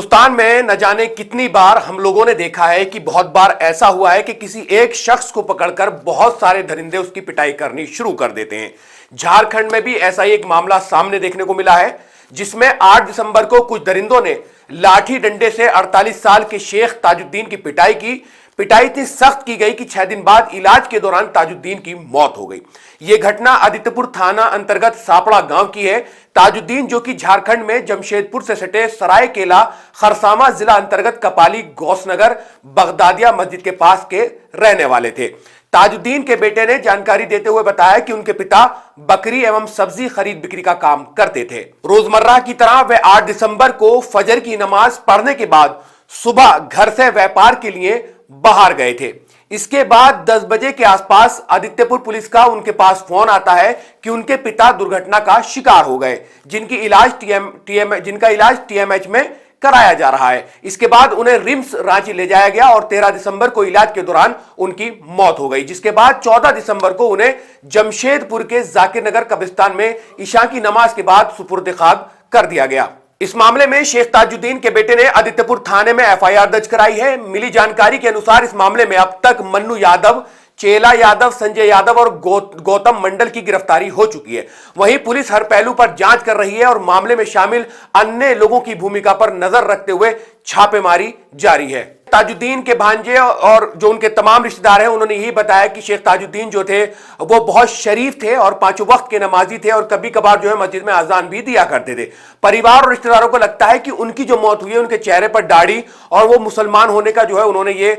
हिंदुस्तान में न जाने कितनी बार हम लोगों ने देखा है कि बहुत बार ऐसा हुआ है कि किसी एक शख्स को पकड़कर बहुत सारे दरिंदे उसकी पिटाई करनी शुरू कर देते हैं। झारखंड में भी ऐसा ही एक मामला सामने देखने को मिला है, जिसमें 8 दिसंबर को कुछ दरिंदों ने लाठी डंडे से 48 साल के शेख ताजुद्दीन की पिटाई की। पिटाई इतनी सख्त की गई कि 6 दिन बाद इलाज के दौरान ताजुद्दीन की मौत हो गई। यह घटना आदित्यपुर थाना अंतर्गत सापड़ा गांव की है। ताजुद्दीन, जो कि झारखंड में जमशेदपुर से सटे सरायकेला खरसामा जिला अंतर्गत कपाली गौसनगर बगदादिया मस्जिद के पास के रहने वाले थे। ताजुद्दीन के बेटे ने जानकारी देते हुए बताया कि उनके पिता बकरी एवं सब्जी खरीद बिक्री का काम करते थे। रोजमर्रा की तरह वे 8 दिसंबर को फजर की नमाज पढ़ने के बाद सुबह घर से व्यापार के लिए बाहर गए थे। इसके बाद 10 बजे के आसपास आदित्यपुर पुलिस का उनके पास फोन आता है कि उनके पिता दुर्घटना का शिकार हो गए, जिनका इलाज टीएमएच में कराया जा रहा है। इसके बाद उन्हें रिम्स रांची ले जाया गया और 13 दिसंबर को इलाज के दौरान उनकी मौत हो गई, जिसके बाद 14 दिसंबर को उन्हें जमशेदपुर के जाकिर नगर कब्रिस्तान में ईशा की नमाज के बाद सुपुर्द खाक कर दिया गया। इस मामले में शेख ताजुद्दीन के बेटे ने आदित्यपुर थाने में एफआईआर दर्ज कराई है। मिली जानकारी के अनुसार इस मामले में अब तक मन्नू यादव, चेला यादव, संजय यादव और गौतम मंडल की गिरफ्तारी हो चुकी है। वहीं पुलिस हर पहलू पर जांच कर रही है और मामले में शामिल अन्य लोगों की भूमिका पर नजर रखते हुए छापेमारी जारी है। ताजुद्दीन के भांजे और जो उनके तमाम रिश्तेदार हैं, उन्होंने यही बताया कि शेख ताजुद्दीन जो थे वो बहुत शरीफ थे और 5 वक्त के नमाजी थे और कभी कभार जो है मस्जिद में अजान भी दिया करते थे। परिवार और रिश्तेदारों को लगता है कि उनकी जो मौत हुई है, उनके चेहरे पर दाढ़ी और वो मुसलमान होने का जो है उन्होंने ये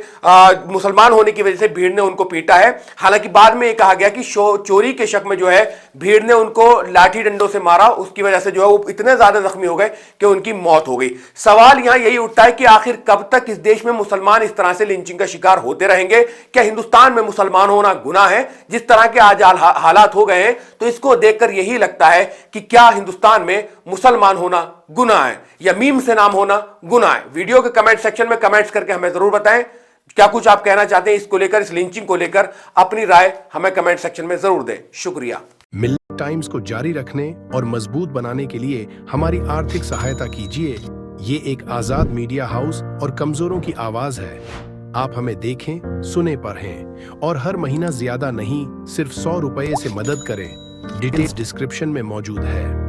मुसलमान होने की वजह से भीड़ ने उनको पीटा है। हालांकि बाद में ये कहा गया कि चोरी के शक में जो है भीड़ ने उनको लाठी डंडों से मारा, उसकी वजह से जो है वो इतने ज्यादा जख्मी हो गए कि उनकी मौत हो गई। सवाल यहां यही उठता है कि आखिर कब तक इस देश में मुसलमान इस तरह से लिंचिंग का शिकार होते रहेंगे? क्या हिंदुस्तान में मुसलमान होना गुनाह है? जिस तरह के आज हालात हो गए हैं, तो इसको देखकर यही लगता है कि क्या हिंदुस्तान में मुसलमान होना गुनाह है या मीम से नाम होना गुनाह है? वीडियो के कमेंट सेक्शन में कमेंट्स करके हमें जरूर बताएं क्या कुछ आप कहना चाहते हैं इसको लेकर, इस लिंचिंग को लेकर। अपनी राय हमें कमेंट सेक्शन में जरूर दें। शुक्रिया। मिल्क टाइम्स को जारी रखने और मजबूत बनाने के लिए हमारी आर्थिक सहायता कीजिए। ये एक आजाद मीडिया हाउस और कमजोरों की आवाज है। आप हमें देखें, सुने, पढ़ें और हर महीना ज्यादा नहीं, सिर्फ 100 रुपए से मदद करें। डिटेल्स डिस्क्रिप्शन में मौजूद है।